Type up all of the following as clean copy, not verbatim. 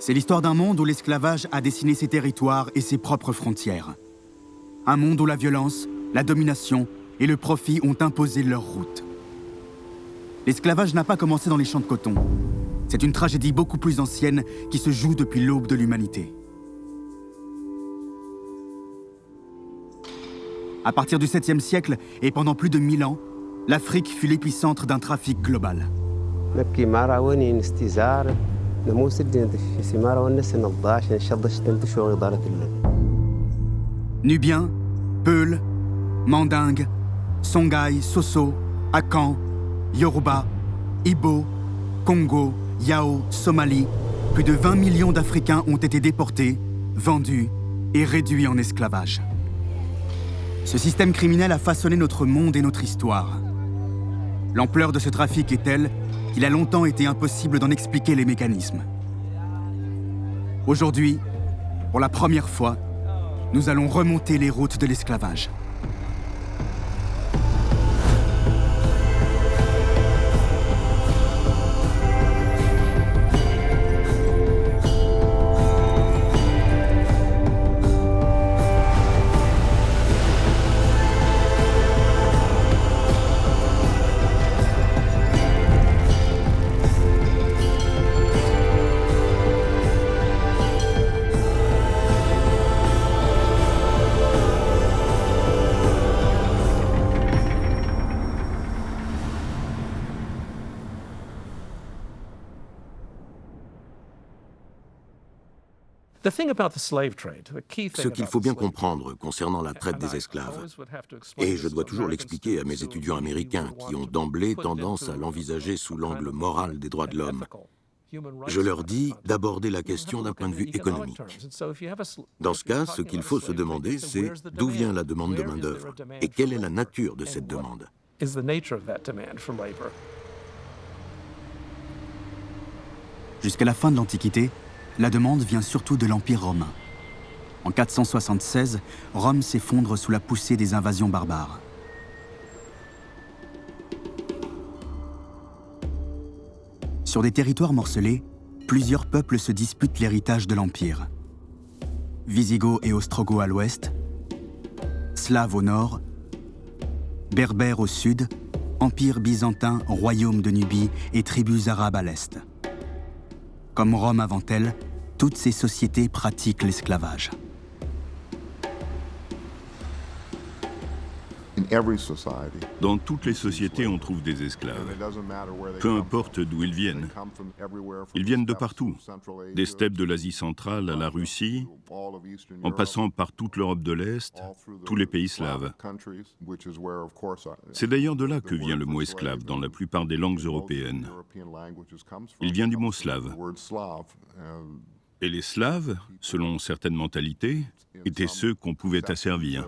C'est l'histoire d'un monde où l'esclavage a dessiné ses territoires et ses propres frontières. Un monde où la violence, la domination et le profit ont imposé leur route. L'esclavage n'a pas commencé dans les champs de coton. C'est une tragédie beaucoup plus ancienne qui se joue depuis l'aube de l'humanité. À partir du 7e siècle et pendant plus de 1000 ans, l'Afrique fut l'épicentre d'un trafic global. Nubiens, Peuls, Mandingues, Songhai, Soso, Akan, Yoruba, Ibo, Congo, Yao, Somalie, plus de 20 millions d'Africains ont été déportés, vendus et réduits en esclavage. Ce système criminel a façonné notre monde et notre histoire. L'ampleur de ce trafic est telle qu'il a longtemps été impossible d'en expliquer les mécanismes. Aujourd'hui, pour la première fois, nous allons remonter les routes de l'esclavage. Ce qu'il faut bien comprendre concernant la traite des esclaves, et je dois toujours l'expliquer à mes étudiants américains qui ont d'emblée tendance à l'envisager sous l'angle moral des droits de l'homme, je leur dis d'aborder la question d'un point de vue économique. Dans ce cas, ce qu'il faut se demander, c'est d'où vient la demande de main-d'œuvre et quelle est la nature de cette demande. Jusqu'à la fin de l'Antiquité, la demande vient surtout de l'Empire romain. En 476, Rome s'effondre sous la poussée des invasions barbares. Sur des territoires morcelés, plusieurs peuples se disputent l'héritage de l'Empire. Visigoths et Ostrogoths à l'ouest, Slaves au nord, Berbères au sud, Empire byzantin, royaume de Nubie et tribus arabes à l'est. Comme Rome avant elle, toutes ces sociétés pratiquent l'esclavage. Dans toutes les sociétés, on trouve des esclaves. Peu importe d'où ils viennent. Ils viennent de partout, des steppes de l'Asie centrale à la Russie, en passant par toute l'Europe de l'Est, tous les pays slaves. C'est d'ailleurs de là que vient le mot esclave dans la plupart des langues européennes. Il vient du mot slave. Et les Slaves, selon certaines mentalités, étaient ceux qu'on pouvait asservir.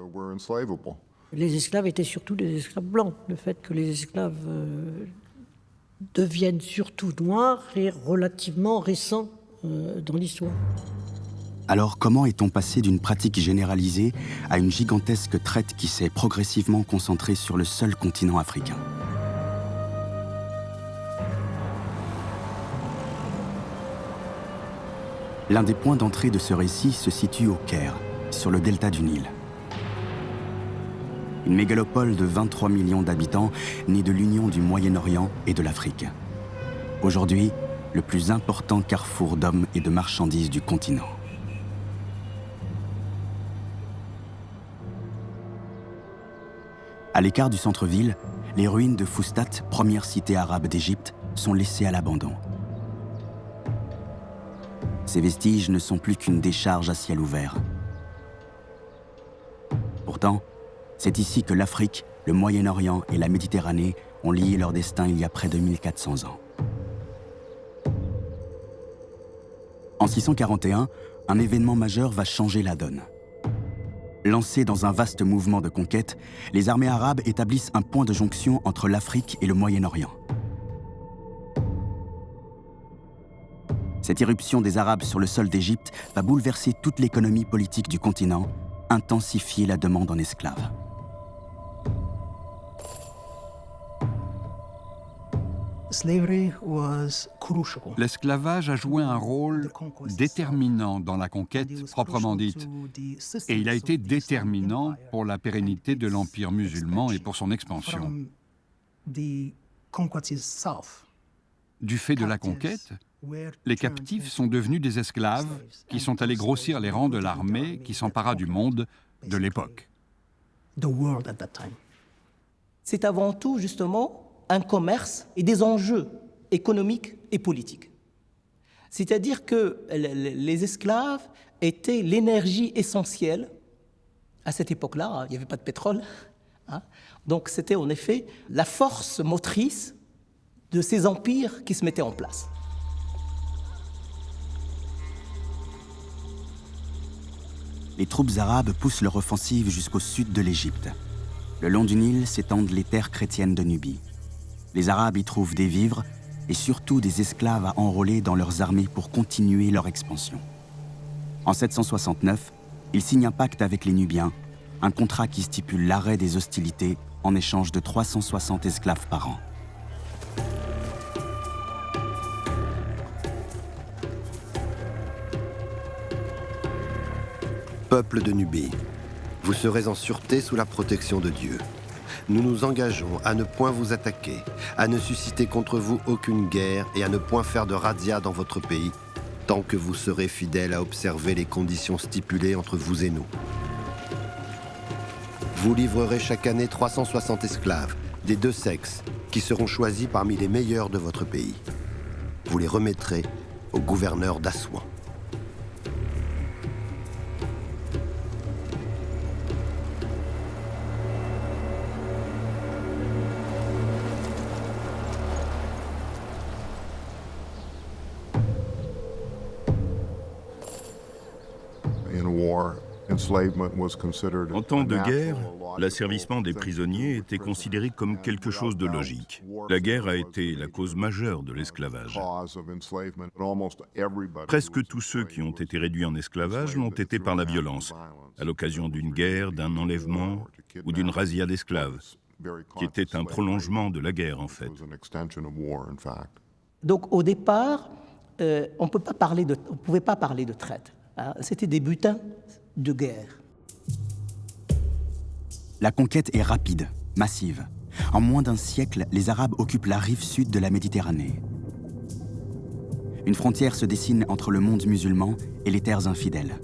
Les esclaves étaient surtout des esclaves blancs. Le fait que les esclaves deviennent surtout noirs est relativement récent dans l'histoire. Alors comment est-on passé d'une pratique généralisée à une gigantesque traite qui s'est progressivement concentrée sur le seul continent africain ? L'un des points d'entrée de ce récit se situe au Caire, sur le delta du Nil. Une mégalopole de 23 millions d'habitants née de l'union du Moyen-Orient et de l'Afrique. Aujourd'hui, le plus important carrefour d'hommes et de marchandises du continent. À l'écart du centre-ville, les ruines de Foustat, première cité arabe d'Égypte, sont laissées à l'abandon. Ces vestiges ne sont plus qu'une décharge à ciel ouvert. Pourtant, c'est ici que l'Afrique, le Moyen-Orient et la Méditerranée ont lié leur destin il y a près de 1400 ans. En 641, un événement majeur va changer la donne. Lancés dans un vaste mouvement de conquête, les armées arabes établissent un point de jonction entre l'Afrique et le Moyen-Orient. Cette irruption des Arabes sur le sol d'Égypte va bouleverser toute l'économie politique du continent, intensifier la demande en esclaves. L'esclavage a joué un rôle déterminant dans la conquête proprement dite, et il a été déterminant pour la pérennité de l'Empire musulman et pour son expansion. Du fait de la conquête, les captifs sont devenus des esclaves qui sont allés grossir les rangs de l'armée qui s'empara du monde de l'époque. C'est avant tout, justement, un commerce et des enjeux économiques et politiques. C'est-à-dire que les esclaves étaient l'énergie essentielle. À cette époque-là, il n'y avait pas de pétrole. Donc c'était en effet la force motrice de ces empires qui se mettaient en place. Les troupes arabes poussent leur offensive jusqu'au sud de l'Égypte. Le long du Nil s'étendent les terres chrétiennes de Nubie. Les Arabes y trouvent des vivres et surtout des esclaves à enrôler dans leurs armées pour continuer leur expansion. En 769, ils signent un pacte avec les Nubiens, un contrat qui stipule l'arrêt des hostilités en échange de 360 esclaves par an. Peuple de Nubie, vous serez en sûreté sous la protection de Dieu. Nous nous engageons à ne point vous attaquer, à ne susciter contre vous aucune guerre et à ne point faire de razzia dans votre pays, tant que vous serez fidèles à observer les conditions stipulées entre vous et nous. Vous livrerez chaque année 360 esclaves, des deux sexes, qui seront choisis parmi les meilleurs de votre pays. Vous les remettrez au gouverneur d'Assouan. En temps de guerre, l'asservissement des prisonniers était considéré comme quelque chose de logique. La guerre a été la cause majeure de l'esclavage. Presque tous ceux qui ont été réduits en esclavage l'ont été par la violence, à l'occasion d'une guerre, d'un enlèvement ou d'une razzia d'esclaves, qui était un prolongement de la guerre en fait. Donc au départ, on ne pouvait pas parler de traite. C'était des butins de guerre. La conquête est rapide, massive. En moins d'un siècle, les Arabes occupent la rive sud de la Méditerranée. Une frontière se dessine entre le monde musulman et les terres infidèles.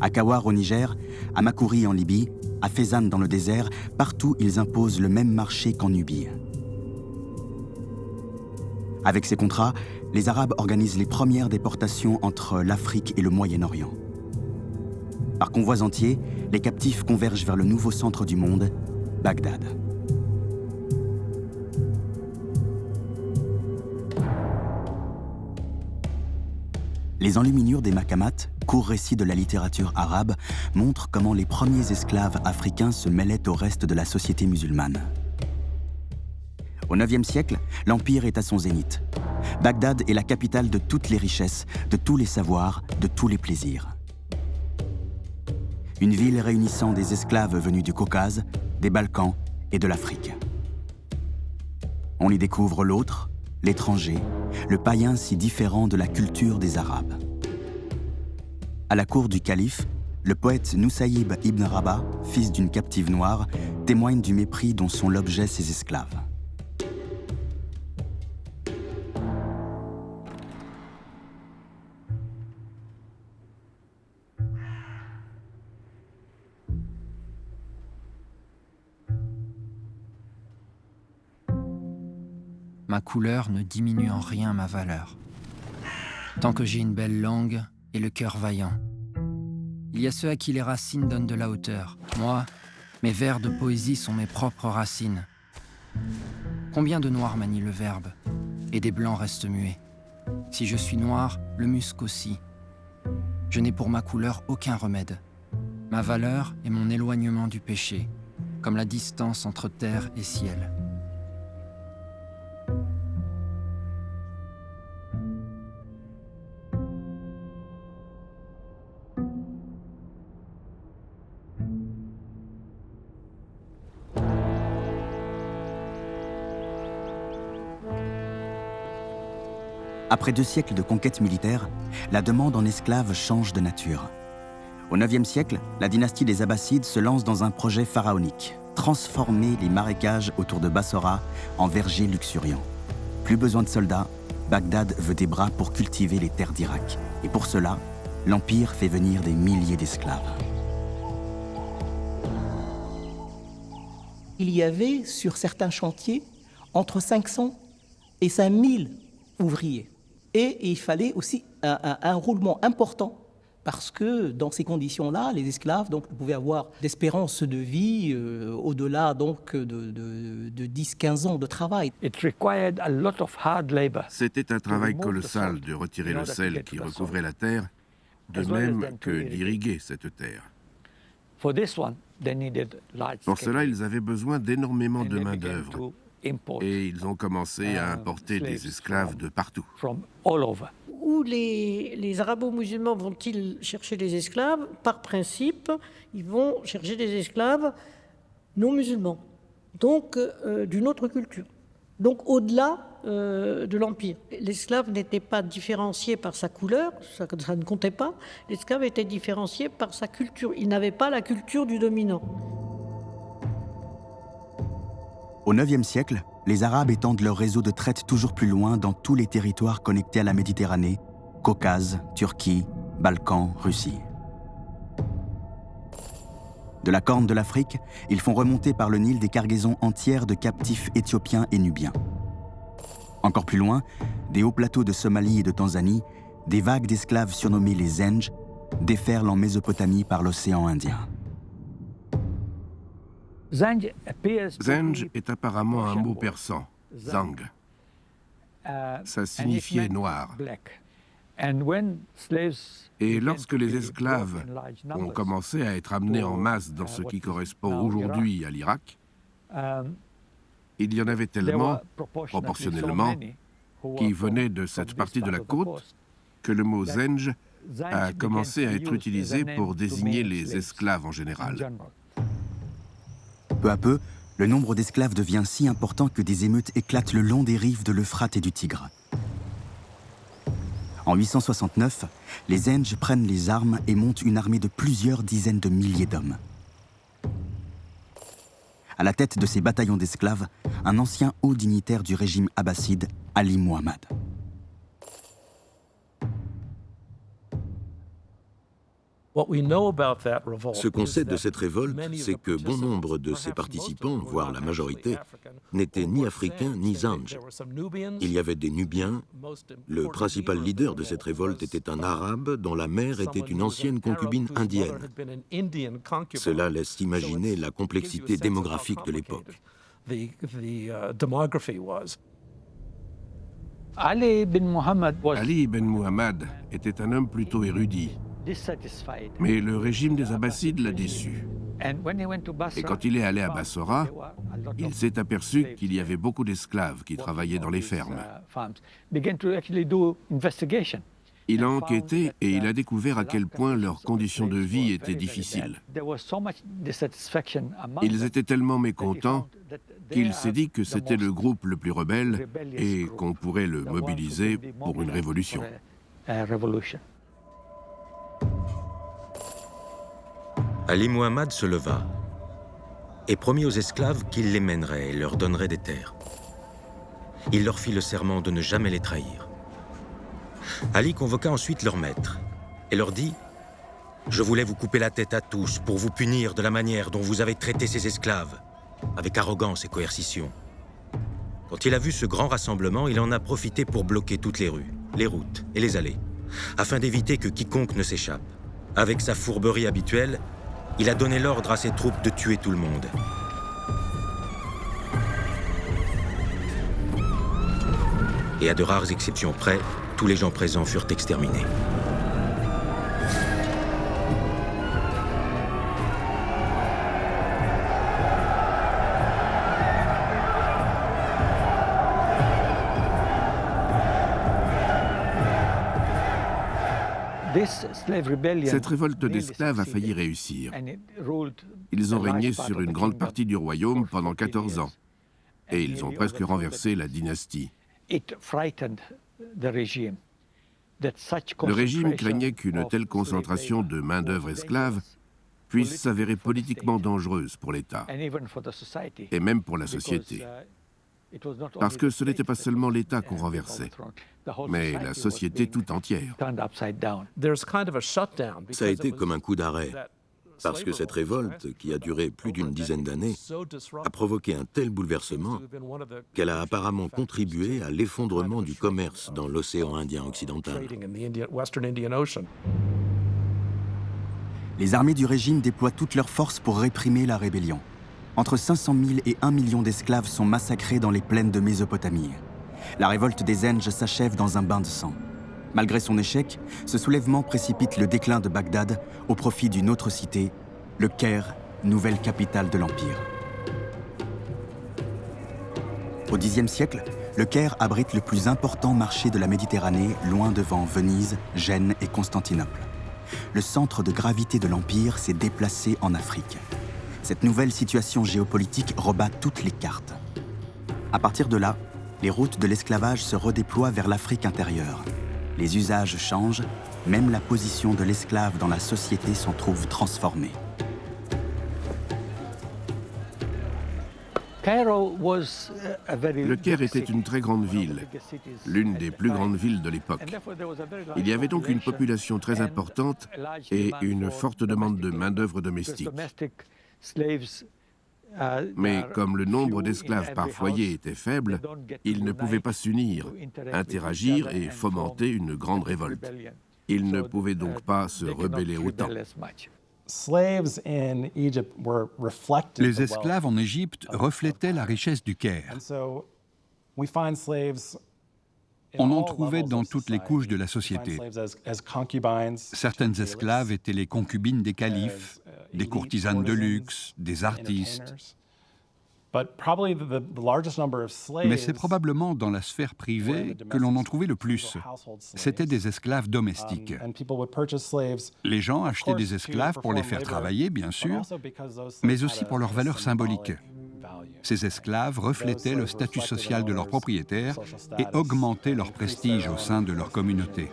À Kawar au Niger, à Makuri en Libye, à Fezzan dans le désert, partout ils imposent le même marché qu'en Nubie. Avec ces contrats, les Arabes organisent les premières déportations entre l'Afrique et le Moyen-Orient. Par convois entiers, les captifs convergent vers le nouveau centre du monde, Bagdad. Les enluminures des Maqamates, court récit de la littérature arabe, montrent comment les premiers esclaves africains se mêlaient au reste de la société musulmane. Au IXe siècle, l'Empire est à son zénith. Bagdad est la capitale de toutes les richesses, de tous les savoirs, de tous les plaisirs. Une ville réunissant des esclaves venus du Caucase, des Balkans et de l'Afrique. On y découvre l'autre, l'étranger, le païen si différent de la culture des Arabes. À la cour du calife, le poète Noussaïb ibn Rabah, fils d'une captive noire, témoigne du mépris dont sont l'objet ses esclaves. Ma couleur ne diminue en rien ma valeur. Tant que j'ai une belle langue et le cœur vaillant. Il y a ceux à qui les racines donnent de la hauteur. Moi, mes vers de poésie sont mes propres racines. Combien de noirs manient le verbe, et des blancs restent muets. Si je suis noir, le musc aussi. Je n'ai pour ma couleur aucun remède. Ma valeur est mon éloignement du péché, comme la distance entre terre et ciel. Après 2 siècles de conquête militaire, la demande en esclaves change de nature. Au IXe siècle, la dynastie des Abbassides se lance dans un projet pharaonique, transformer les marécages autour de Bassora en vergers luxuriants. Plus besoin de soldats, Bagdad veut des bras pour cultiver les terres d'Irak. Et pour cela, l'Empire fait venir des milliers d'esclaves. Il y avait sur certains chantiers entre 500 et 5000 ouvriers. Et il fallait aussi un roulement important parce que dans ces conditions-là, les esclaves donc, pouvaient avoir d'espérance de vie au-delà donc, de 10-15 ans de travail. C'était un travail colossal de retirer le sel qui recouvrait la terre, de même que d'irriguer cette terre. Pour cela, ils avaient besoin d'énormément de main-d'œuvre et ils ont commencé à importer des esclaves de partout. Où les arabo-musulmans vont-ils chercher des esclaves? Par principe, ils vont chercher des esclaves non musulmans, donc d'une autre culture, donc au-delà de l'Empire. L'esclave n'était pas différencié par sa couleur, ça ne comptait pas, l'esclave était différencié par sa culture, il n'avait pas la culture du dominant. Au IXe siècle, les Arabes étendent leur réseau de traite toujours plus loin dans tous les territoires connectés à la Méditerranée, Caucase, Turquie, Balkans, Russie. De la Corne de l'Afrique, ils font remonter par le Nil des cargaisons entières de captifs éthiopiens et nubiens. Encore plus loin, des hauts plateaux de Somalie et de Tanzanie, des vagues d'esclaves surnommés les Zenj déferlent en Mésopotamie par l'océan Indien. Zenj est apparemment un mot persan, zang. Ça signifiait noir. Et lorsque les esclaves ont commencé à être amenés en masse dans ce qui correspond aujourd'hui à l'Irak, il y en avait tellement, proportionnellement, qui venaient de cette partie de la côte, que le mot Zenj a commencé à être utilisé pour désigner les esclaves en général. Peu à peu, le nombre d'esclaves devient si important que des émeutes éclatent le long des rives de l'Euphrate et du Tigre. En 869, les Zenj prennent les armes et montent une armée de plusieurs dizaines de milliers d'hommes. À la tête de ces bataillons d'esclaves, un ancien haut dignitaire du régime abbasside, Ali Muhammad. Ce qu'on sait de cette révolte, c'est que bon nombre de ses participants, voire la majorité, n'étaient ni africains ni Zenj. Il y avait des Nubiens. Le principal leader de cette révolte était un Arabe dont la mère était une ancienne concubine indienne. Cela laisse imaginer la complexité démographique de l'époque. Ali ibn Muhammad était un homme plutôt érudit. Mais le régime des Abbassides l'a déçu. Et quand il est allé à Bassora, il s'est aperçu qu'il y avait beaucoup d'esclaves qui travaillaient dans les fermes. Il a enquêté et il a découvert à quel point leurs conditions de vie étaient difficiles. Ils étaient tellement mécontents qu'il s'est dit que c'était le groupe le plus rebelle et qu'on pourrait le mobiliser pour une révolution. Ali Muhammad se leva et promit aux esclaves qu'il les mènerait et leur donnerait des terres. Il leur fit le serment de ne jamais les trahir. Ali convoqua ensuite leurs maîtres et leur dit « Je voulais vous couper la tête à tous pour vous punir de la manière dont vous avez traité ces esclaves, avec arrogance et coercition. » Quand il a vu ce grand rassemblement, il en a profité pour bloquer toutes les rues, les routes et les allées, afin d'éviter que quiconque ne s'échappe. Avec sa fourberie habituelle, il a donné l'ordre à ses troupes de tuer tout le monde. Et à de rares exceptions près, tous les gens présents furent exterminés. Cette révolte d'esclaves a failli réussir. Ils ont régné sur une grande partie du royaume pendant 14 ans. Et ils ont presque renversé la dynastie. Le régime craignait qu'une telle concentration de main-d'œuvre esclave puisse s'avérer politiquement dangereuse pour l'État et même pour la société. Parce que ce n'était pas seulement l'État qu'on renversait, mais la société tout entière. Ça a été comme un coup d'arrêt, parce que cette révolte, qui a duré plus d'une dizaine d'années, a provoqué un tel bouleversement qu'elle a apparemment contribué à l'effondrement du commerce dans l'océan Indien occidental. Les armées du régime déploient toutes leurs forces pour réprimer la rébellion. Entre 500 000 et 1 million d'esclaves sont massacrés dans les plaines de Mésopotamie. La révolte des Zenj s'achève dans un bain de sang. Malgré son échec, ce soulèvement précipite le déclin de Bagdad au profit d'une autre cité, le Caire, nouvelle capitale de l'Empire. Au Xe siècle, le Caire abrite le plus important marché de la Méditerranée, loin devant Venise, Gênes et Constantinople. Le centre de gravité de l'Empire s'est déplacé en Afrique. Cette nouvelle situation géopolitique rebat toutes les cartes. À partir de là, les routes de l'esclavage se redéploient vers l'Afrique intérieure. Les usages changent, même la position de l'esclave dans la société s'en trouve transformée. Le Caire était une très grande ville, l'une des plus grandes villes de l'époque. Il y avait donc une population très importante et une forte demande de main-d'œuvre domestique. Mais comme le nombre d'esclaves par foyer était faible, ils ne pouvaient pas s'unir, interagir et fomenter une grande révolte. Ils ne pouvaient donc pas se rebeller autant. Les esclaves en Égypte reflétaient la richesse du Caire. On en trouvait dans toutes les couches de la société. Certaines esclaves étaient les concubines des califes, des courtisanes de luxe, des artistes. Mais c'est probablement dans la sphère privée que l'on en trouvait le plus. C'étaient des esclaves domestiques. Les gens achetaient des esclaves pour les faire travailler, bien sûr, mais aussi pour leur valeur symbolique. Ces esclaves reflétaient le statut social de leurs propriétaires et augmentaient leur prestige au sein de leur communauté.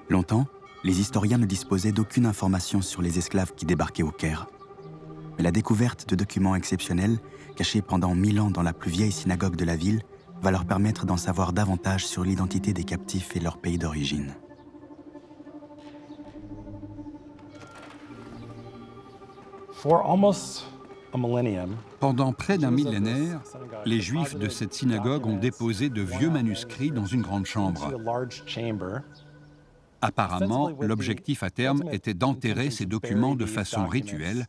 Longtemps, les historiens ne disposaient d'aucune information sur les esclaves qui débarquaient au Caire. Mais la découverte de documents exceptionnels, cachés pendant 1000 ans dans la plus vieille synagogue de la ville, va leur permettre d'en savoir davantage sur l'identité des captifs et leur pays d'origine. Pendant près d'un millénaire, les Juifs de cette synagogue ont déposé de vieux manuscrits dans une grande chambre. Apparemment, l'objectif à terme était d'enterrer ces documents de façon rituelle,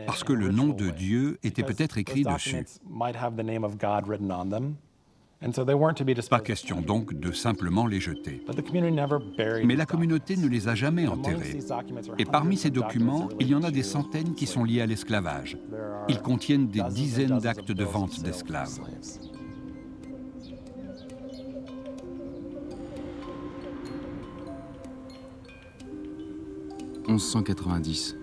parce que le nom de Dieu était peut-être écrit dessus. Pas question donc de simplement les jeter. Mais la communauté ne les a jamais enterrés. Et parmi ces documents, il y en a des centaines qui sont liés à l'esclavage. Ils contiennent des dizaines d'actes de vente d'esclaves. « 1190.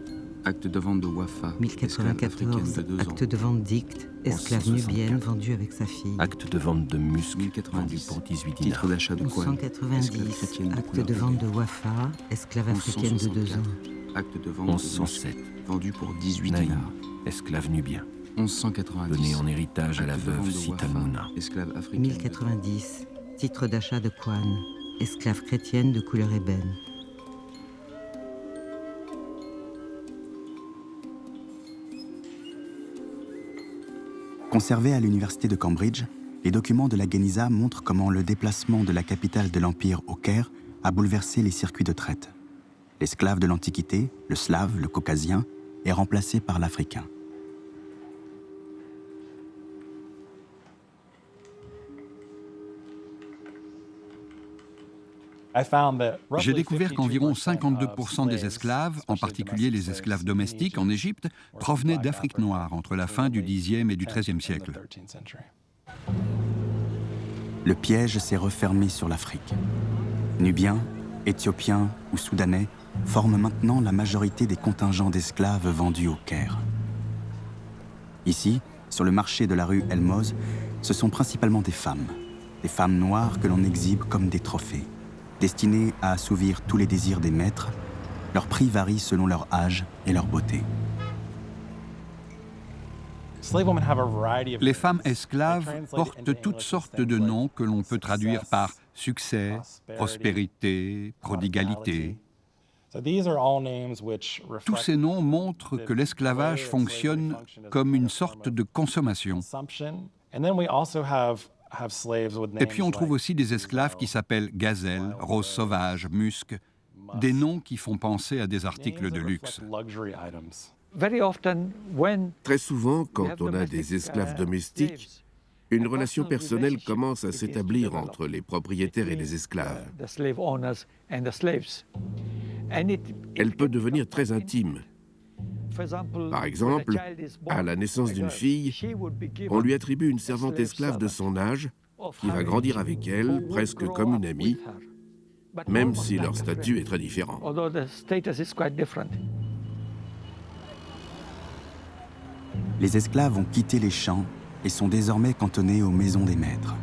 Acte de vente de Wafa, 1094, acte de vente d'Ict, esclave nubienne vendue avec sa fille. Acte de vente de Musc, vendu pour 18 dinars. Titre d'achat de Kwan, 1190, acte de vente de Wafa, esclave africaine de 2 ans. Acte de vente 1107, vendu pour 18 dinars. Esclave nubien. 1190, donné en héritage à la veuve Sitalmouna. Esclave africaine 1090, titre d'achat de Kwan, esclave chrétienne de couleur ébène. Conservés à l'université de Cambridge, les documents de la Geniza montrent comment le déplacement de la capitale de l'Empire au Caire a bouleversé les circuits de traite. L'esclave de l'Antiquité, le slave, le caucasien, est remplacé par l'Africain. J'ai découvert qu'environ 52% des esclaves, en particulier les esclaves domestiques en Égypte, provenaient d'Afrique noire entre la fin du Xe et du XIIIe siècle. Le piège s'est refermé sur l'Afrique. Nubiens, Éthiopiens ou Soudanais forment maintenant la majorité des contingents d'esclaves vendus au Caire. Ici, sur le marché de la rue Elmoz, ce sont principalement des femmes noires que l'on exhibe comme des trophées, destinées à assouvir tous les désirs des maîtres. Leur prix varie selon leur âge et leur beauté. Les femmes esclaves portent toutes sortes de noms que l'on peut traduire par succès, prospérité, prodigalité. Tous ces noms montrent que l'esclavage fonctionne comme une sorte de consommation. Et puis on trouve aussi des esclaves qui s'appellent gazelle, rose sauvage, musc, des noms qui font penser à des articles de luxe. Très souvent, quand on a des esclaves domestiques, une relation personnelle commence à s'établir entre les propriétaires et les esclaves. Elle peut devenir très intime. Par exemple, à la naissance d'une fille, on lui attribue une servante esclave de son âge qui va grandir avec elle, presque comme une amie, même si leur statut est très différent. Les esclaves ont quitté les champs et sont désormais cantonnés aux maisons des maîtres.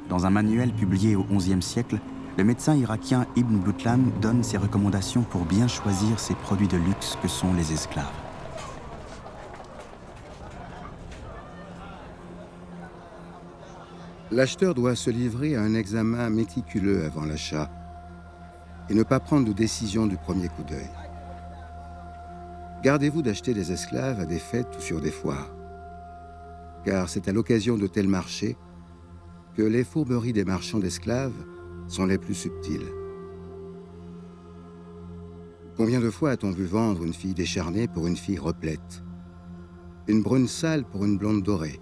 Dans un manuel publié au XIe siècle, le médecin irakien Ibn Boutlan donne ses recommandations pour bien choisir ces produits de luxe que sont les esclaves. L'acheteur doit se livrer à un examen méticuleux avant l'achat et ne pas prendre de décision du premier coup d'œil. Gardez-vous d'acheter des esclaves à des fêtes ou sur des foires, car c'est à l'occasion de tels marchés que les fourberies des marchands d'esclaves sont les plus subtiles. Combien de fois a-t-on vu vendre une fille décharnée pour une fille replète, une brune sale pour une blonde dorée,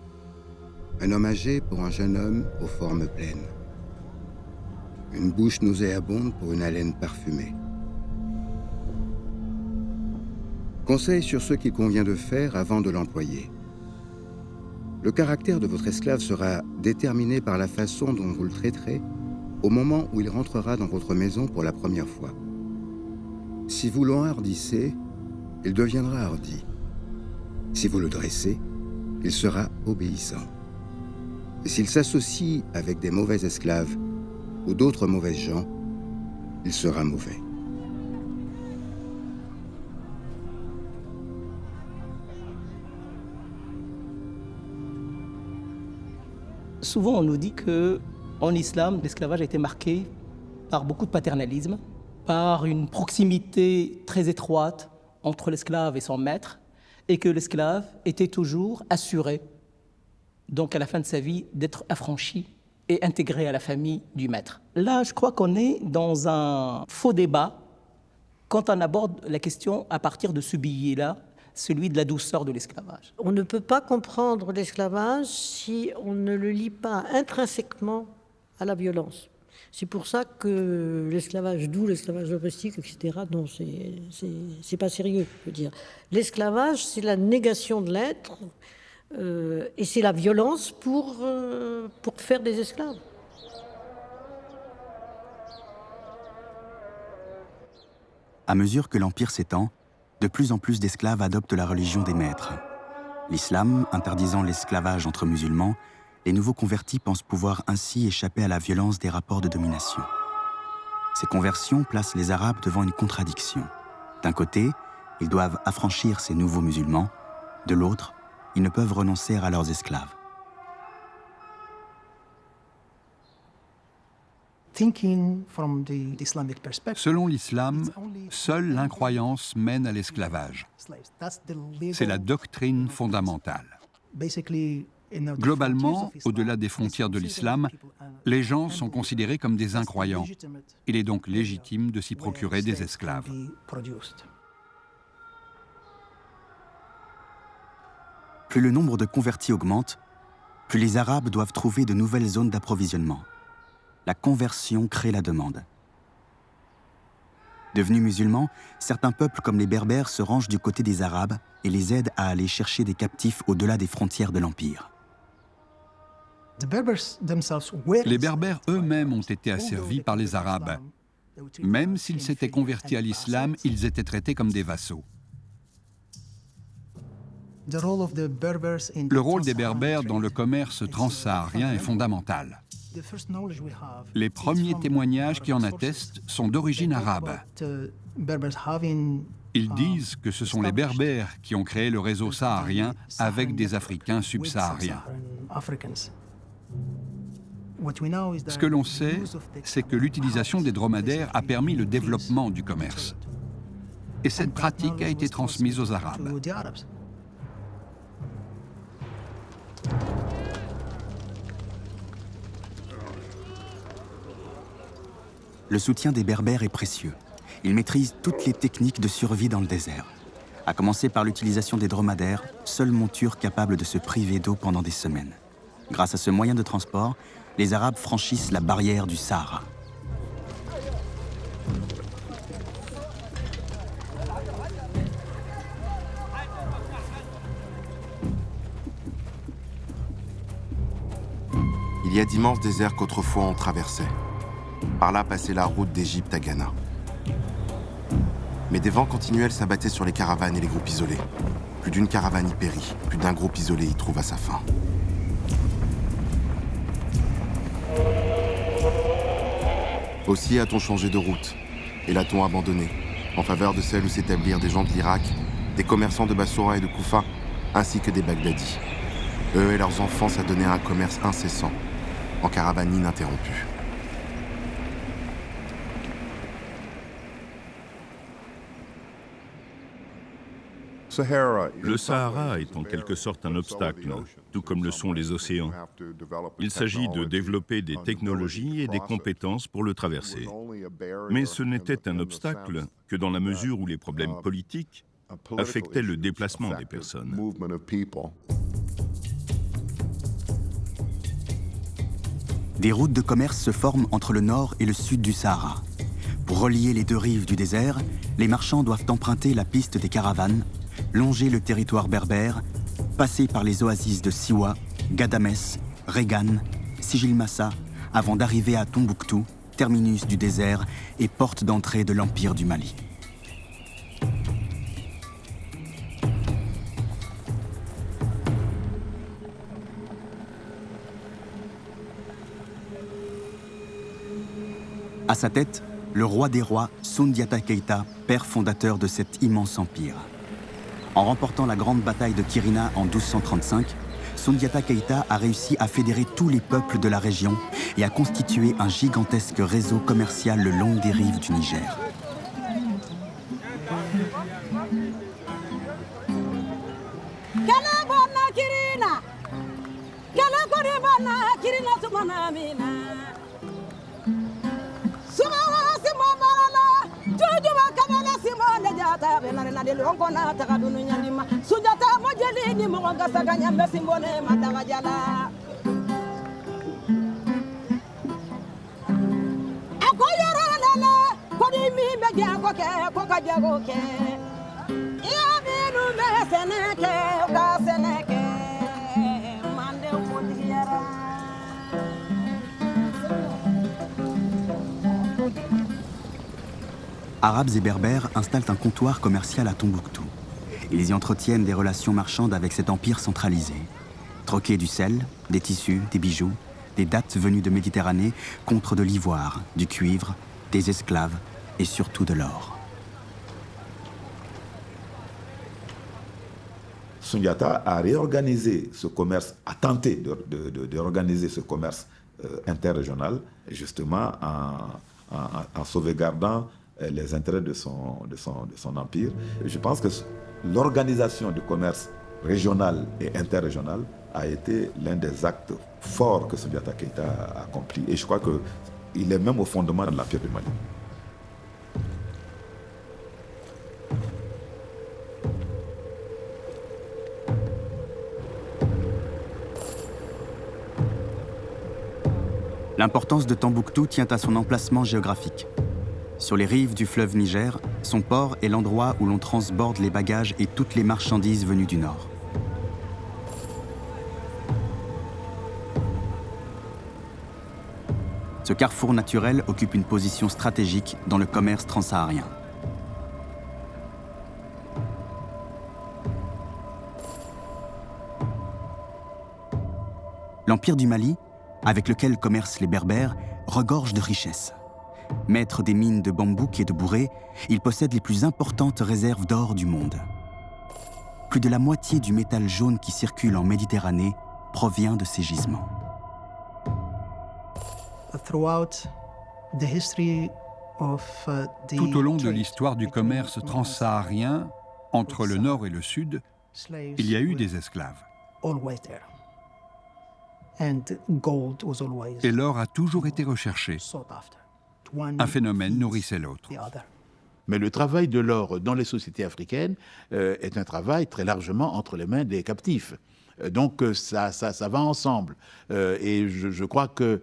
un homme âgé pour un jeune homme aux formes pleines, une bouche nauséabonde pour une haleine parfumée. Conseil sur ce qu'il convient de faire avant de l'employer. Le caractère de votre esclave sera déterminé par la façon dont vous le traiterez au moment où il rentrera dans votre maison pour la première fois. Si vous l'enhardissez, il deviendra hardi. Si vous le dressez, il sera obéissant. Et s'il s'associe avec des mauvais esclaves ou d'autres mauvais gens, il sera mauvais. Souvent, on nous dit qu'en islam, l'esclavage a été marqué par beaucoup de paternalisme, par une proximité très étroite entre l'esclave et son maître, et que l'esclave était toujours assuré, donc à la fin de sa vie, d'être affranchi et intégré à la famille du maître. Là, je crois qu'on est dans un faux débat quand on aborde la question à partir de ce billet-là, celui de la douceur de l'esclavage. On ne peut pas comprendre l'esclavage si on ne le lie pas intrinsèquement à la violence. C'est pour ça que l'esclavage doux, l'esclavage domestique, etc., non, c'est pas sérieux, je veux dire. L'esclavage, c'est la négation de l'être et c'est la violence pour faire des esclaves. À mesure que l'Empire s'étend, de plus en plus d'esclaves adoptent la religion des maîtres. L'islam interdisant l'esclavage entre musulmans, les nouveaux convertis pensent pouvoir ainsi échapper à la violence des rapports de domination. Ces conversions placent les Arabes devant une contradiction. D'un côté, ils doivent affranchir ces nouveaux musulmans. De l'autre, ils ne peuvent renoncer à leurs esclaves. Selon l'islam, seule l'incroyance mène à l'esclavage. C'est la doctrine fondamentale. Globalement, au-delà des frontières de l'islam, les gens sont considérés comme des incroyants. Il est donc légitime de s'y procurer des esclaves. Plus le nombre de convertis augmente, plus les Arabes doivent trouver de nouvelles zones d'approvisionnement. La conversion crée la demande. Devenus musulmans, certains peuples comme les Berbères se rangent du côté des Arabes et les aident à aller chercher des captifs au-delà des frontières de l'Empire. Les Berbères eux-mêmes ont été asservis par les Arabes. Même s'ils s'étaient convertis à l'islam, ils étaient traités comme des vassaux. Le rôle des Berbères dans le commerce transsaharien est fondamental. Les premiers témoignages qui en attestent sont d'origine arabe. Ils disent que ce sont les Berbères qui ont créé le réseau saharien avec des Africains subsahariens. Ce que l'on sait, c'est que l'utilisation des dromadaires a permis le développement du commerce. Et cette pratique a été transmise aux Arabes. Le soutien des Berbères est précieux. Ils maîtrisent toutes les techniques de survie dans le désert. À commencer par l'utilisation des dromadaires, seule monture capable de se priver d'eau pendant des semaines. Grâce à ce moyen de transport, les Arabes franchissent la barrière du Sahara. Il y a d'immenses déserts qu'autrefois on traversait. Par là passait la route d'Égypte à Ghana. Mais des vents continuels s'abattaient sur les caravanes et les groupes isolés. Plus d'une caravane y périt, plus d'un groupe isolé y trouva sa fin. Aussi a-t-on changé de route et l'a-t-on abandonné en faveur de celle où s'établirent des gens de l'Irak, des commerçants de Bassora et de Koufa, ainsi que des Bagdadis. Eux et leurs enfants s'adonnaient à un commerce incessant, en caravane ininterrompue. Le Sahara est en quelque sorte un obstacle, tout comme le sont les océans. Il s'agit de développer des technologies et des compétences pour le traverser. Mais ce n'était un obstacle que dans la mesure où les problèmes politiques affectaient le déplacement des personnes. Des routes de commerce se forment entre le nord et le sud du Sahara. Pour relier les deux rives du désert, les marchands doivent emprunter la piste des caravanes, longer le territoire berbère, passer par les oasis de Siwa, Ghadamès, Regan, Sijilmassa, avant d'arriver à Tombouctou, terminus du désert et porte d'entrée de l'Empire du Mali. À sa tête, le roi des rois, Soundiata Keïta, père fondateur de cet immense empire. En remportant la grande bataille de Kirina en 1235, Soundiata Keïta a réussi à fédérer tous les peuples de la région et à constituer un gigantesque réseau commercial le long des rives du Niger. Arabes et Berbères installent un comptoir commercial à Tombouctou. Ils y entretiennent des relations marchandes avec cet empire centralisé. Troquer du sel, des tissus, des bijoux, des dattes venues de Méditerranée contre de l'ivoire, du cuivre, des esclaves et surtout de l'or. Soundiata a réorganisé ce commerce, a tenté de réorganiser ce commerce interrégional, justement en sauvegardant les intérêts de son empire. Je pense que l'organisation du commerce régional et interrégional a été l'un des actes forts que Soundiata Keïta a accompli. Et je crois qu'il est même au fondement de l'Empire du Mali. L'importance de Tombouctou tient à son emplacement géographique. Sur les rives du fleuve Niger, son port est l'endroit où l'on transborde les bagages et toutes les marchandises venues du nord. Ce carrefour naturel occupe une position stratégique dans le commerce transsaharien. L'Empire du Mali, avec lequel commercent les Berbères, regorge de richesses. Maître des mines de bambouk et de bourré, il possède les plus importantes réserves d'or du monde. Plus de la moitié du métal jaune qui circule en Méditerranée provient de ces gisements. Tout au long de l'histoire du commerce transsaharien, entre le nord et le sud, il y a eu des esclaves. Et l'or a toujours été recherché. Un phénomène nourrissait l'autre. Mais le travail de l'or dans les sociétés africaines est un travail très largement entre les mains des captifs. Donc ça va ensemble. Et je crois que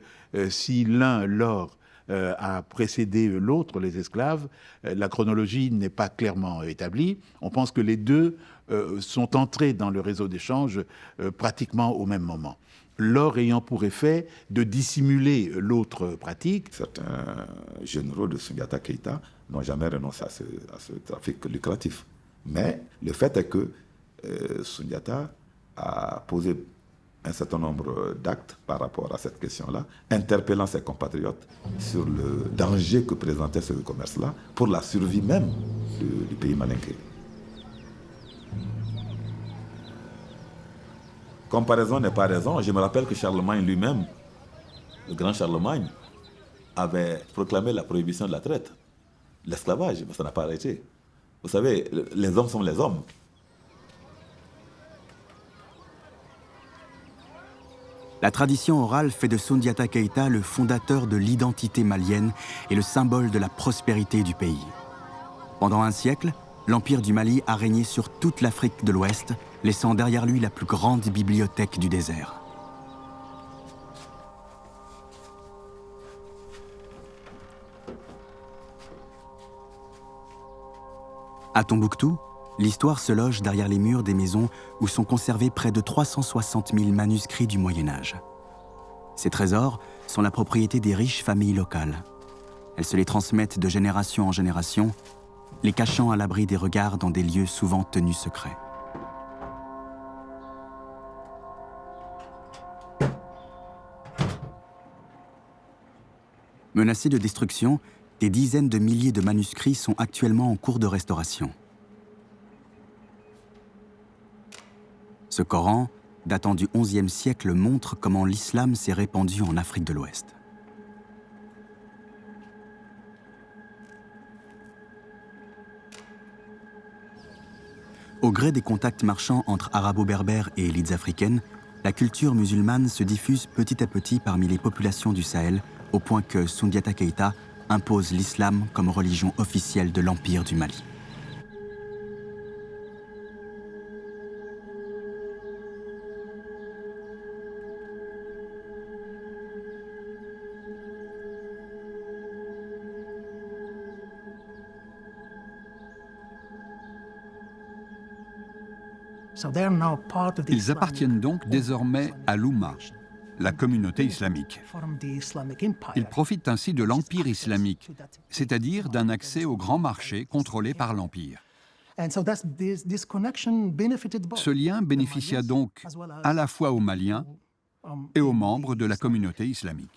si l'or a précédé l'autre, les esclaves, la chronologie n'est pas clairement établie. On pense que les deux sont entrés dans le réseau d'échange pratiquement au même moment. L'or ayant pour effet de dissimuler l'autre pratique. Certains généraux de Soundiata Keïta n'ont jamais renoncé à ce trafic lucratif. Mais le fait est que Soundiata a posé un certain nombre d'actes par rapport à cette question-là, interpellant ses compatriotes sur le danger que présentait ce commerce-là pour la survie même du pays malinké. Comparaison n'est pas raison. Je me rappelle que Charlemagne lui-même, le grand Charlemagne, avait proclamé la prohibition de la traite, l'esclavage, mais ça n'a pas arrêté. Vous savez, les hommes sont les hommes. La tradition orale fait de Soundiata Keïta le fondateur de l'identité malienne et le symbole de la prospérité du pays. Pendant un siècle, l'Empire du Mali a régné sur toute l'Afrique de l'Ouest, laissant derrière lui la plus grande bibliothèque du désert. À Tombouctou, l'histoire se loge derrière les murs des maisons où sont conservés près de 360 000 manuscrits du Moyen-Âge. Ces trésors sont la propriété des riches familles locales. Elles se les transmettent de génération en génération, les cachant à l'abri des regards dans des lieux souvent tenus secrets. Menacés de destruction, des dizaines de milliers de manuscrits sont actuellement en cours de restauration. Ce Coran, datant du XIe siècle, montre comment l'islam s'est répandu en Afrique de l'Ouest. Au gré des contacts marchands entre arabo-berbères et élites africaines, la culture musulmane se diffuse petit à petit parmi les populations du Sahel, au point que Soundiata Keïta impose l'islam comme religion officielle de l'Empire du Mali. Ils appartiennent donc désormais à l'Oumma, la communauté islamique. Ils profitent ainsi de l'Empire islamique, c'est-à-dire d'un accès au grand marché contrôlé par l'Empire. Ce lien bénéficia donc à la fois aux Maliens et aux membres de la communauté islamique.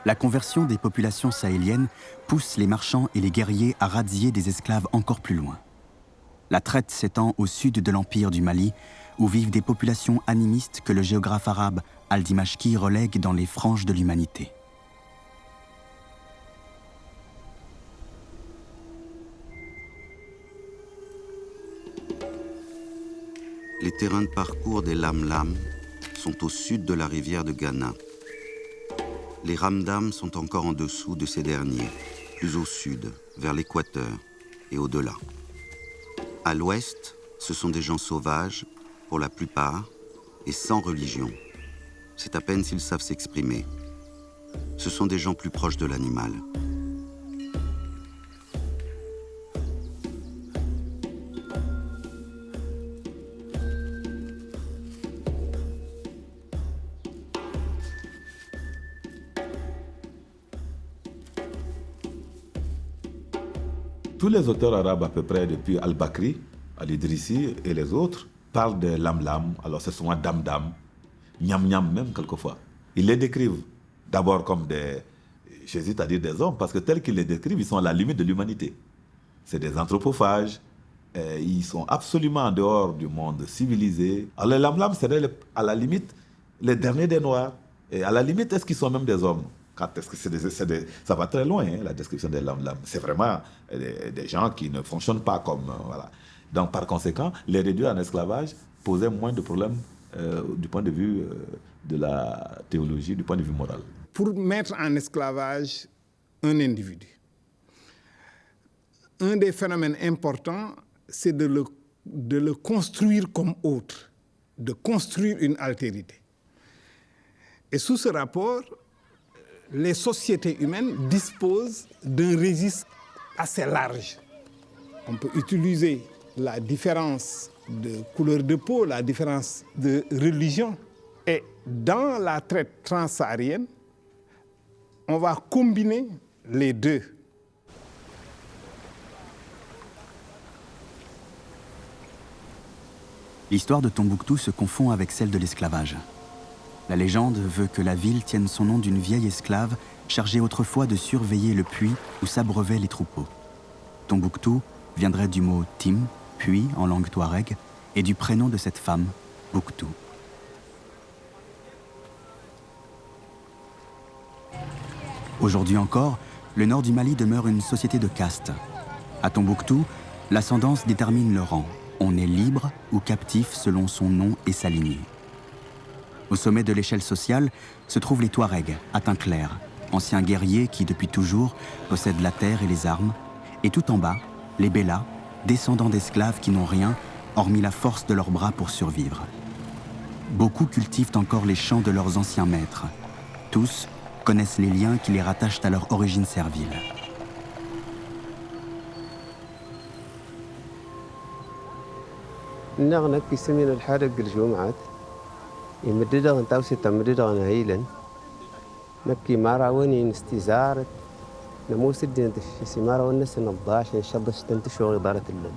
La conversion des populations sahéliennes pousse les marchands et les guerriers à razzier des esclaves encore plus loin. La traite s'étend au sud de l'Empire du Mali, où vivent des populations animistes que le géographe arabe Al-Dimashqi relègue dans les franges de l'humanité. Les terrains de parcours des Lam-Lam sont au sud de la rivière de Ghana. Les Ramdam sont encore en dessous de ces derniers, plus au sud, vers l'équateur et au-delà. À l'ouest, ce sont des gens sauvages, pour la plupart, et sans religion. C'est à peine s'ils savent s'exprimer. Ce sont des gens plus proches de l'animal. Tous les auteurs arabes à peu près, depuis Al-Bakri, Al-Idrissi et les autres, parlent de lam-lam, alors c'est souvent dam-dam, nyam-nyam même quelquefois. Ils les décrivent d'abord comme des, j'hésite à dire des hommes, parce que tels qu'ils les décrivent, ils sont à la limite de l'humanité. C'est des anthropophages, ils sont absolument en dehors du monde civilisé. Alors les lam-lam seraient à la limite les derniers des Noirs. Et à la limite, est-ce qu'ils sont même des hommes? Est-ce que ça va très loin, hein, la description des lam-lam. C'est vraiment des gens qui ne fonctionnent pas comme... voilà. Donc, par conséquent, les réduire en esclavage posait moins de problèmes du point de vue de la théologie, du point de vue moral. Pour mettre en esclavage un individu, un des phénomènes importants, c'est de le construire comme autre, de construire une altérité. Et sous ce rapport, les sociétés humaines disposent d'un registre assez large. On peut utiliser la différence de couleur de peau, la différence de religion. Et dans la traite transsaharienne, on va combiner les deux. L'histoire de Tombouctou se confond avec celle de l'esclavage. La légende veut que la ville tienne son nom d'une vieille esclave chargée autrefois de surveiller le puits où s'abreuvaient les troupeaux. Tombouctou viendrait du mot tim, puits en langue touareg, et du prénom de cette femme, Bouktou. Aujourd'hui encore, le nord du Mali demeure une société de castes. À Tombouctou, l'ascendance détermine le rang. On est libre ou captif selon son nom et sa lignée. Au sommet de l'échelle sociale se trouvent les Touaregs, à teint clair, anciens guerriers qui, depuis toujours, possèdent la terre et les armes, et tout en bas, les Bellas, descendants d'esclaves qui n'ont rien, hormis la force de leurs bras pour survivre. Beaucoup cultivent encore les champs de leurs anciens maîtres. Tous connaissent les liens qui les rattachent à leur origine servile. يمددها نتاوسي تمددها نهيلا نبكي مارا ويني نستزارت نموس الدين سمارا ونس نضاش نشبش تنتشو غدارة اللب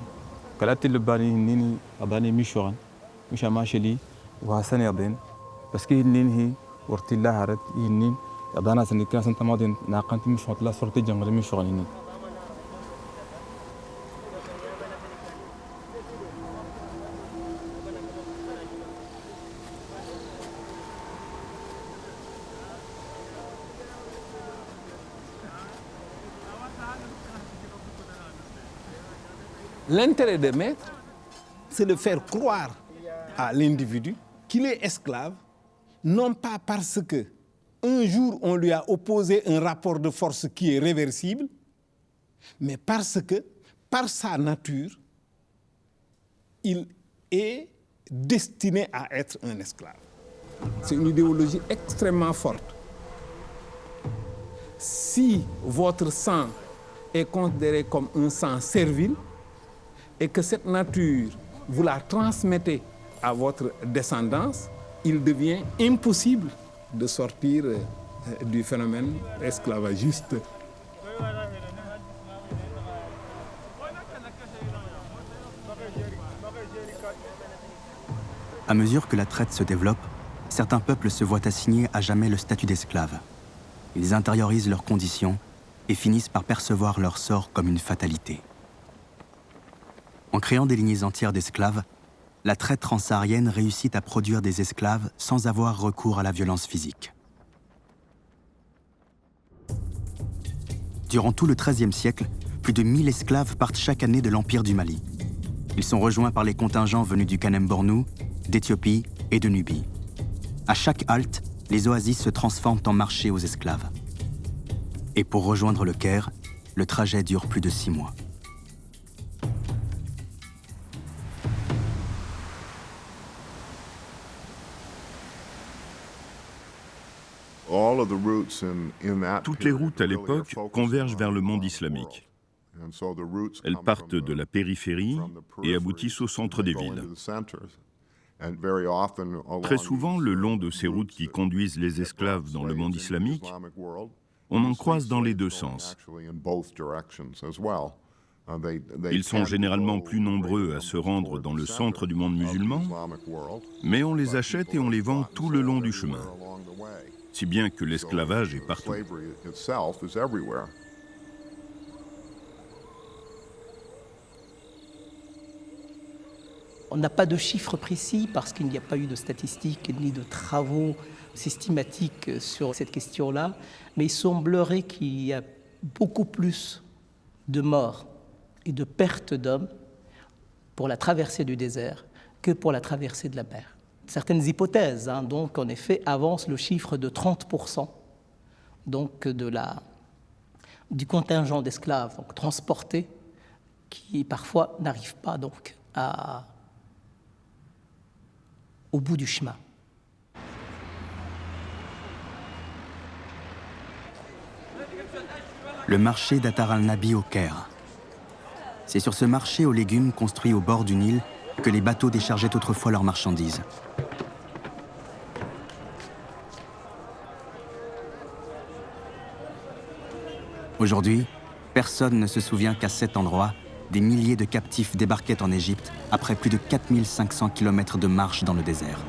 كلات اللباني هنيني أباني ميشوغن مش ماشلي وهسن يضين بس كي هنين هي ورتي الله هرت هنين أبانا سنة كنا سنة ماضي ناقنتي مش مطلع صورتي جنغلي ميشوغن هنين L'intérêt des maîtres, c'est de faire croire à l'individu qu'il est esclave, non pas parce que un jour on lui a opposé un rapport de force qui est réversible, mais parce que, par sa nature, il est destiné à être un esclave. C'est une idéologie extrêmement forte. Si votre sang est considéré comme un sang servile, et que cette nature, vous la transmettez à votre descendance, il devient impossible de sortir du phénomène esclavagiste. À mesure que la traite se développe, certains peuples se voient assigner à jamais le statut d'esclave. Ils intériorisent leurs conditions et finissent par percevoir leur sort comme une fatalité. En créant des lignées entières d'esclaves, la traite transsaharienne réussit à produire des esclaves sans avoir recours à la violence physique. Durant tout le XIIIe siècle, plus de 1000 esclaves partent chaque année de l'Empire du Mali. Ils sont rejoints par les contingents venus du Kanem-Bornou, d'Éthiopie et de Nubie. À chaque halte, les oasis se transforment en marché aux esclaves. Et pour rejoindre le Caire, le trajet dure plus de 6 mois. Toutes les routes à l'époque convergent vers le monde islamique. Elles partent de la périphérie et aboutissent au centre des villes. Très souvent, le long de ces routes qui conduisent les esclaves dans le monde islamique, on en croise dans les deux sens. Ils sont généralement plus nombreux à se rendre dans le centre du monde musulman, mais on les achète et on les vend tout le long du chemin, si bien que l'esclavage est partout. On n'a pas de chiffres précis parce qu'il n'y a pas eu de statistiques ni de travaux systématiques sur cette question-là, mais il semblerait qu'il y a beaucoup plus de morts et de pertes d'hommes pour la traversée du désert que pour la traversée de la mer. Certaines hypothèses, donc, en effet, avancent le chiffre de 30% donc, du contingent d'esclaves donc, transportés qui parfois n'arrivent pas donc, au bout du chemin. Le marché d'Attar al-Nabi au Caire. C'est sur ce marché aux légumes construit au bord du Nil que les bateaux déchargeaient autrefois leurs marchandises. Aujourd'hui, personne ne se souvient qu'à cet endroit, des milliers de captifs débarquaient en Égypte après plus de 4500 km de marche dans le désert.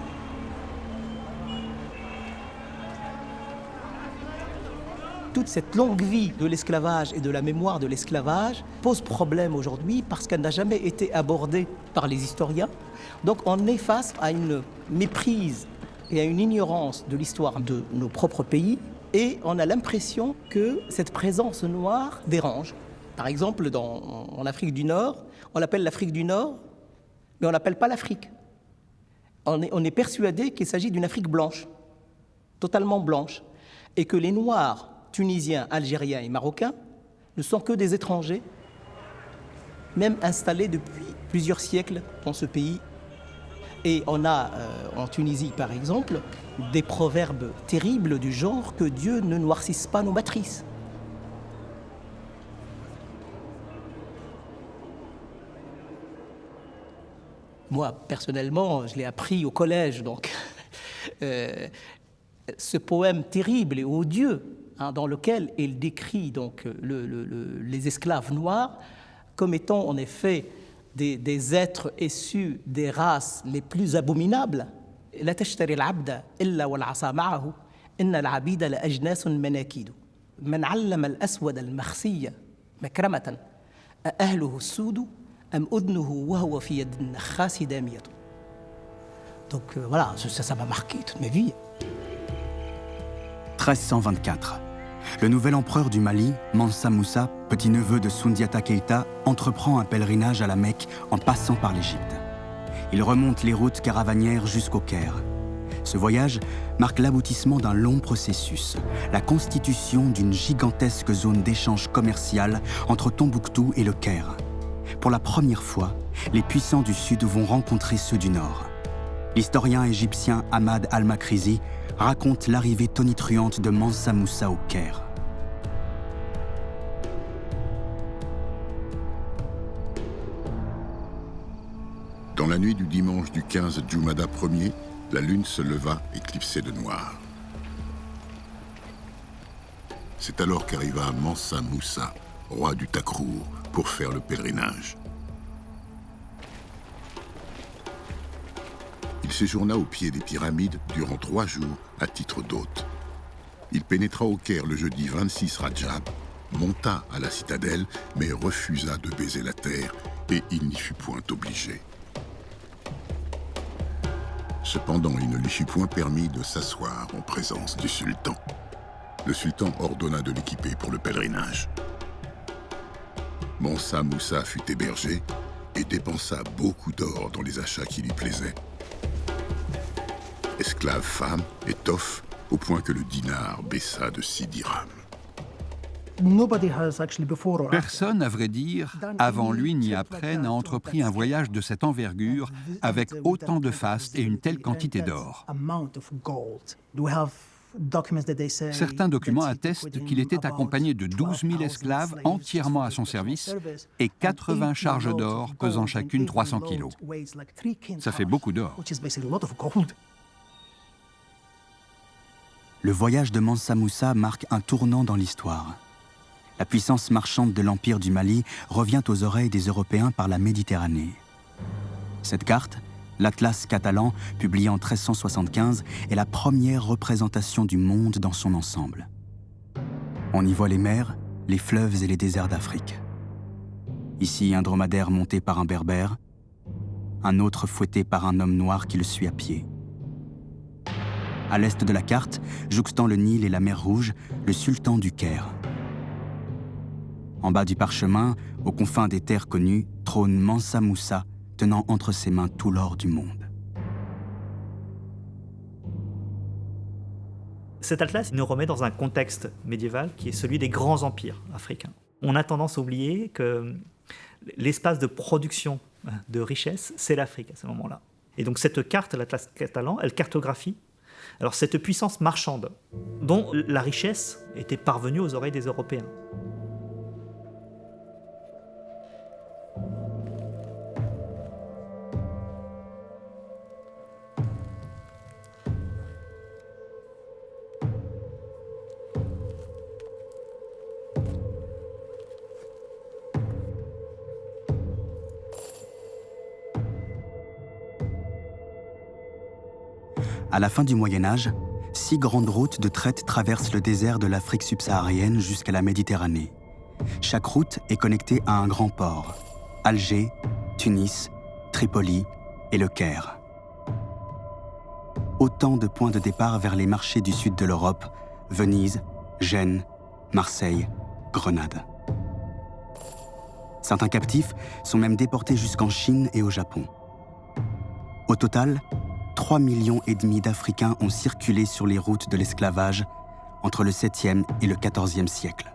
Toute cette longue vie de l'esclavage et de la mémoire de l'esclavage pose problème aujourd'hui parce qu'elle n'a jamais été abordée par les historiens. Donc on est face à une méprise et à une ignorance de l'histoire de nos propres pays et on a l'impression que cette présence noire dérange. Par exemple, en Afrique du Nord, on l'appelle l'Afrique du Nord, mais on l'appelle pas l'Afrique. On est persuadé qu'il s'agit d'une Afrique blanche, totalement blanche, et que les Noirs tunisiens, algériens et marocains ne sont que des étrangers, même installés depuis plusieurs siècles dans ce pays. Et on a, en Tunisie par exemple, des proverbes terribles du genre que Dieu ne noircisse pas nos matrices. Moi, personnellement, je l'ai appris au collège, donc ce poème terrible et odieux, dans lequel il décrit donc les esclaves noirs comme étant en effet des êtres issus des races les plus abominables. La tashtari al-abda illa wal-asa ma'ahu inna al-abida la ajnasun manakidu man 'allama al-aswad al-makhsiya makramatan ahluhu as-sudu am udnuhu wa huwa fi yad an-nakhas damiyatu. Donc voilà, ça m'a marqué toute ma vie. 1324. Le nouvel empereur du Mali, Mansa Moussa, petit-neveu de Soundiata Keïta, entreprend un pèlerinage à la Mecque en passant par l'Égypte. Il remonte les routes caravanières jusqu'au Caire. Ce voyage marque l'aboutissement d'un long processus, la constitution d'une gigantesque zone d'échange commercial entre Tombouctou et le Caire. Pour la première fois, les puissants du Sud vont rencontrer ceux du Nord. L'historien égyptien Ahmad al-Makrizi raconte l'arrivée tonitruante de Mansa Moussa au Caire. Dans la nuit du dimanche du 15 Jumada Ier, la lune se leva éclipsée de noir. C'est alors qu'arriva Mansa Moussa, roi du Takrour, pour faire le pèlerinage. Il séjourna au pied des pyramides durant 3 jours à titre d'hôte. Il pénétra au Caire le jeudi 26 Rajab, monta à la citadelle, mais refusa de baiser la terre et il n'y fut point obligé. Cependant, il ne lui fut point permis de s'asseoir en présence du sultan. Le sultan ordonna de l'équiper pour le pèlerinage. Mansa Moussa fut hébergé et dépensa beaucoup d'or dans les achats qui lui plaisaient. Esclaves, femmes, étoffes, au point que le dinar baissa de 6 dirhams. Personne, à vrai dire, avant lui ni après, n'a entrepris un voyage de cette envergure avec autant de faste et une telle quantité d'or. Certains documents attestent qu'il était accompagné de 12 000 esclaves entièrement à son service et 80 charges d'or pesant chacune 300 kilos. Ça fait beaucoup d'or. Le voyage de Mansa Moussa marque un tournant dans l'histoire. La puissance marchande de l'Empire du Mali revient aux oreilles des Européens par la Méditerranée. Cette carte, l'Atlas catalan, publié en 1375, est la première représentation du monde dans son ensemble. On y voit les mers, les fleuves et les déserts d'Afrique. Ici, un dromadaire monté par un berbère, un autre fouetté par un homme noir qui le suit à pied. À l'est de la carte, jouxtant le Nil et la mer Rouge, le sultan du Caire. En bas du parchemin, aux confins des terres connues, trône Mansa Moussa, tenant entre ses mains tout l'or du monde. Cet atlas nous remet dans un contexte médiéval qui est celui des grands empires africains. On a tendance à oublier que l'espace de production de richesse, c'est l'Afrique à ce moment-là. Et donc cette carte, l'Atlas catalan, elle cartographie alors cette puissance marchande dont la richesse était parvenue aux oreilles des Européens. À la fin du Moyen-Âge, 6 grandes routes de traite traversent le désert de l'Afrique subsaharienne jusqu'à la Méditerranée. Chaque route est connectée à un grand port, Alger, Tunis, Tripoli et le Caire. Autant de points de départ vers les marchés du sud de l'Europe, Venise, Gênes, Marseille, Grenade. Certains captifs sont même déportés jusqu'en Chine et au Japon. Au total, 3,5 millions d'Africains ont circulé sur les routes de l'esclavage entre le 7e et le 14e siècle.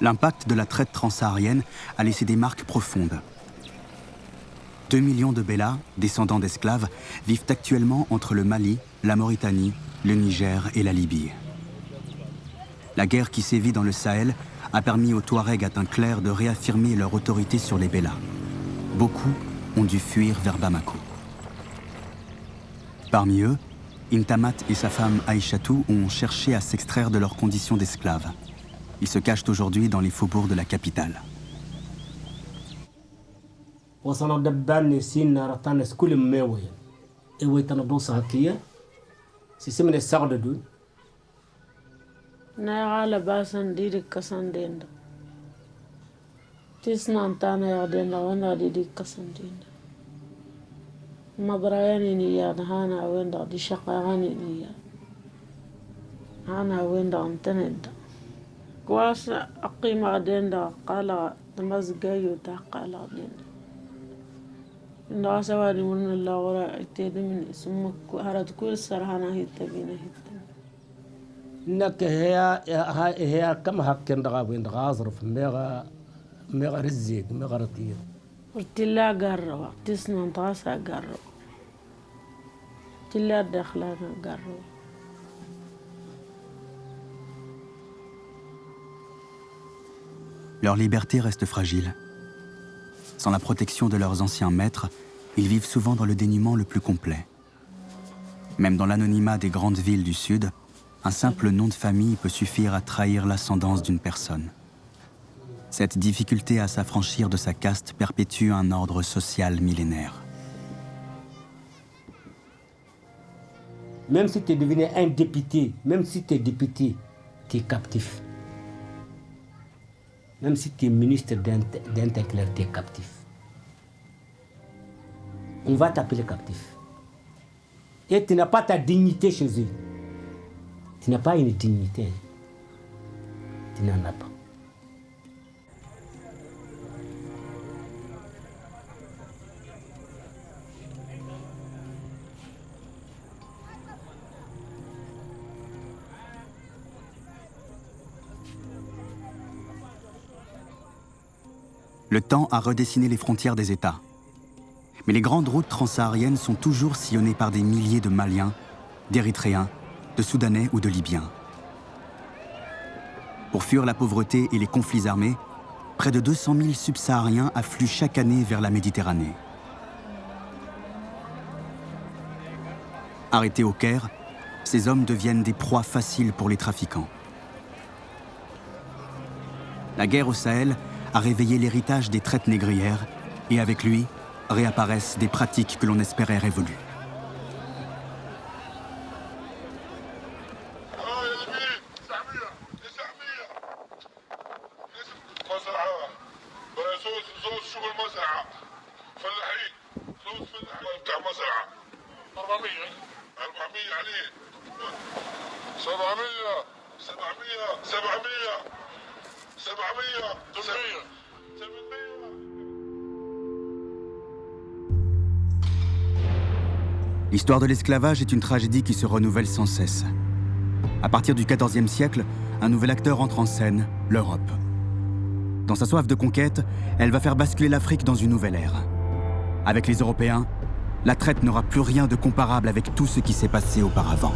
L'impact de la traite transsaharienne a laissé des marques profondes. 2 millions de Bellas, descendants d'esclaves, vivent actuellement entre le Mali, la Mauritanie, le Niger et la Libye. La guerre qui sévit dans le Sahel a permis aux Touaregs atteints clairs de réaffirmer leur autorité sur les Bellas. Beaucoup ont dû fuir vers Bamako. Parmi eux, Intamat et sa femme Aïchatou ont cherché à s'extraire de leurs conditions d'esclaves. Ils se cachent aujourd'hui dans les faubourgs de la capitale. كواس أقيم غدين دا قال تمزجيو تقال غدين إن سواري من الله وراء تيد من اسمك هرد كل سرهنا هي تبينا هي إنك هي كم حق دغابين دغازر في ميغا رزيق ميغا رطير ورتلا قرر وقتسنا نتغاسا قرر تلا دخلنا قرر. Leur liberté reste fragile. Sans la protection de leurs anciens maîtres, ils vivent souvent dans le dénuement le plus complet. Même dans l'anonymat des grandes villes du Sud, un simple nom de famille peut suffire à trahir l'ascendance d'une personne. Cette difficulté à s'affranchir de sa caste perpétue un ordre social millénaire. Même si tu es devenu un député, même si tu es député, tu es captif. Même si tu es ministre d'Intérieur, tu es captif. On va t'appeler captif. Et tu n'as pas ta dignité chez eux. Tu n'as pas une dignité. Tu n'en as pas. le temps a redessiné les frontières des États. Mais les grandes routes transsahariennes sont toujours sillonnées par des milliers de Maliens, d'Érythréens, de Soudanais ou de Libyens. Pour fuir la pauvreté et les conflits armés, près de 200 000 subsahariens affluent chaque année vers la Méditerranée. Arrêtés au Caire, ces hommes deviennent des proies faciles pour les trafiquants. La guerre au Sahel a réveillé l'héritage des traites négrières et avec lui réapparaissent des pratiques que l'on espérait révolues. L'histoire de l'esclavage est une tragédie qui se renouvelle sans cesse. À partir du XIVe siècle, un nouvel acteur entre en scène, l'Europe. Dans sa soif de conquête, elle va faire basculer l'Afrique dans une nouvelle ère. Avec les Européens, la traite n'aura plus rien de comparable avec tout ce qui s'est passé auparavant.